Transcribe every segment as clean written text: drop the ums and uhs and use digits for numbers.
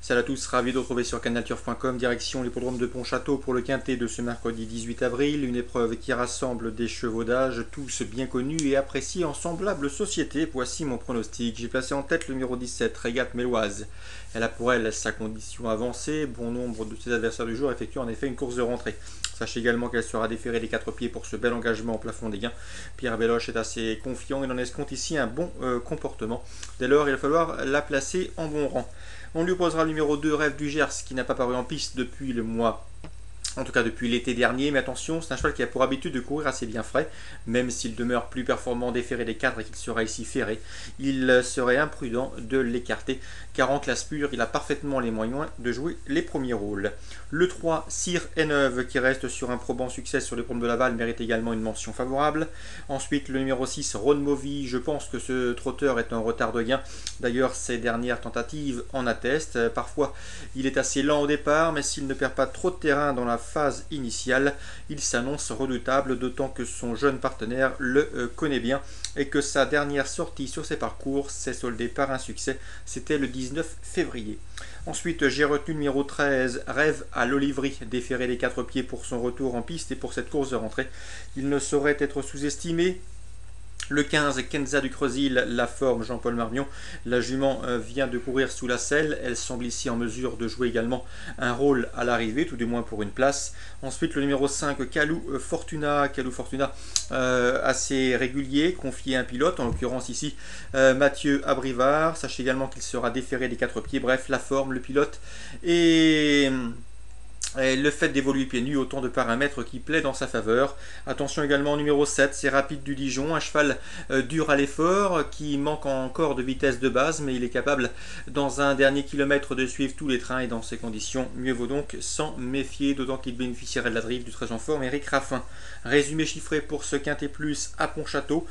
Salut à tous, ravi de retrouver sur canalturf.com, direction l'hippodrome de Pontchâteau pour le quintet de ce mercredi 18 avril, une épreuve qui rassemble des chevaux d'âge, tous bien connus et appréciés en semblable société. Voici mon pronostic. J'ai placé en tête le numéro 17, Régate Méloise. Elle a pour elle sa condition avancée, bon nombre de ses adversaires du jour effectuent en effet une course de rentrée. Sachez également qu'elle sera déférée des 4 pieds pour ce bel engagement au plafond des gains. Pierre Belloche est assez confiant et en escompte ici un bon comportement. Dès lors, il va falloir la placer en bon rang. On lui opposera le numéro 2, Rêve du Gers, qui n'a pas paru en piste depuis le mois, en tout cas depuis l'été dernier, mais attention, c'est un cheval qui a pour habitude de courir assez bien frais, même s'il demeure plus performant déféré des cadres et qu'il sera ici ferré, il serait imprudent de l'écarter, car en classe pure, il a parfaitement les moyens de jouer les premiers rôles. Le 3, Sire N9, qui reste sur un probant succès sur les promes de Laval, mérite également une mention favorable. Ensuite, le numéro 6, Ron Movie, je pense que ce trotteur est en retard de gain, d'ailleurs ses dernières tentatives en attestent. Parfois, il est assez lent au départ, mais s'il ne perd pas trop de terrain dans la phase initiale, il s'annonce redoutable, d'autant que son jeune partenaire le connaît bien et que sa dernière sortie sur ses parcours s'est soldée par un succès, c'était le 19 février. Ensuite, j'ai retenu le numéro 13, Rêve à l'Olivry, déféré des 4 pieds pour son retour en piste et pour cette course de rentrée. Il ne saurait être sous-estimé. Le 15, Kenza du Creusil, la forme Jean-Paul Marmion. La jument vient de courir sous la selle. Elle semble ici en mesure de jouer également un rôle à l'arrivée, tout du moins pour une place. Ensuite, le numéro 5, Calou Fortuna. Assez régulier, confié à un pilote, en l'occurrence ici Mathieu Abrivard. Sachez également qu'il sera déféré des 4 pieds. Bref, la forme, le pilote et le fait d'évoluer pieds nus, autant de paramètres qui plaît dans sa faveur. Attention également au numéro 7, c'est Rapide du Dijon, un cheval dur à l'effort, qui manque encore de vitesse de base, mais il est capable dans un dernier kilomètre de suivre tous les trains et dans ces conditions, mieux vaut donc s'en méfier, d'autant qu'il bénéficierait de la drive du très en forme Eric Raffin. Résumé chiffré pour ce quintet plus à Pontchâteau.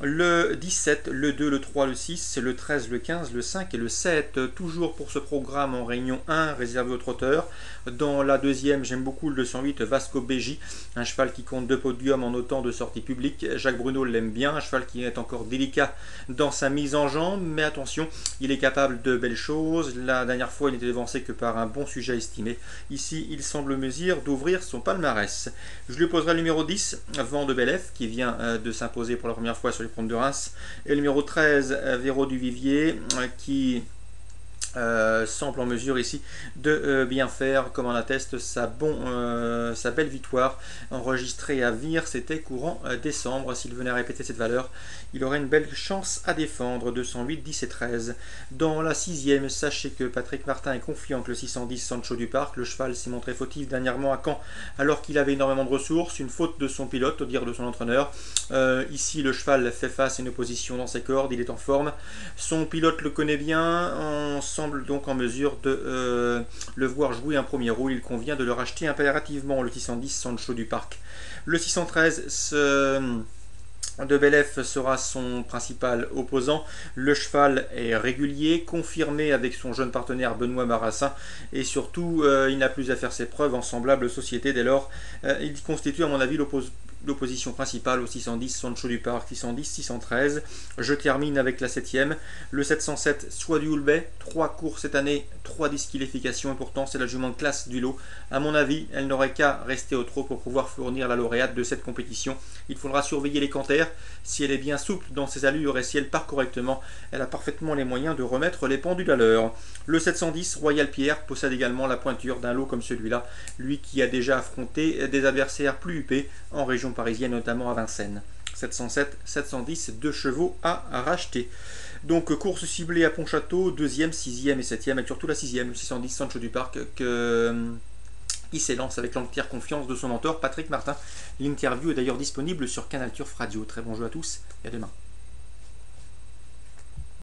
Le 17, le 2, le 3, le 6, le 13, le 15, le 5 et le 7. Toujours pour ce programme en réunion 1 réservé aux trotteurs. Dans la deuxième, j'aime beaucoup le 208 Vasco Beji, un cheval qui compte 2 podiums en autant de sorties publiques. Jacques Bruno l'aime bien, un cheval qui est encore délicat dans sa mise en jambe, mais attention, il est capable de belles choses. La dernière fois, il n'était devancé que par un bon sujet estimé. Ici, il semble mesure d'ouvrir son palmarès. Je lui poserai le numéro 10, Vent de Belef, qui vient de s'imposer pour la première fois sur les promes de Reims, et le numéro 13, Véro du Vivier, qui semble en mesure ici de bien faire, comme en atteste sa belle victoire enregistrée à Vire, c'était courant décembre. S'il venait à répéter cette valeur, il aurait une belle chance à défendre. 208, 10 et 13. Dans la sixième, sachez que Patrick Martin est confiant que le 610 Sancho du Parc. Le cheval s'est montré fautif dernièrement à Caen alors qu'il avait énormément de ressources, une faute de son pilote au dire de son entraîneur. Ici le cheval fait face à une opposition dans ses cordes, il est en forme, son pilote le connaît bien, on semble donc en mesure de le voir jouer un premier rôle. Il convient de le racheter impérativement, le 610 Sancho du Parc. Le 613 de Belef sera son principal opposant. Le cheval est régulier, confirmé avec son jeune partenaire Benoît Marassin, et surtout il n'a plus à faire ses preuves en semblable société. Dès lors, il constitue à mon avis l'opposition principale au 610 Sancho du Parc. 610, 613. Je termine avec la 7ème, le 707 Soit du Houlbet. 3 courses cette année, 3 disqualifications, et pourtant c'est la jument de classe du lot. À mon avis, elle n'aurait qu'à rester au trot pour pouvoir fournir la lauréate de cette compétition. Il faudra surveiller les canters. Si elle est bien souple dans ses allures et si elle part correctement, elle a parfaitement les moyens de remettre les pendules à l'heure. Le 710 Royal Pierre possède également la pointure d'un lot comme celui-là, lui qui a déjà affronté des adversaires plus huppés en région parisienne, notamment à Vincennes. 707, 710, 2 chevaux à racheter. Donc course ciblée à Pontchâteau, 2e, 6e et 7e, et surtout la 6e, le 610 Sancho du Parc, qui s'élance avec l'entière confiance de son mentor Patrick Martin. L'interview est d'ailleurs disponible sur Canal Turf Radio. Très bon jeu à tous et à demain.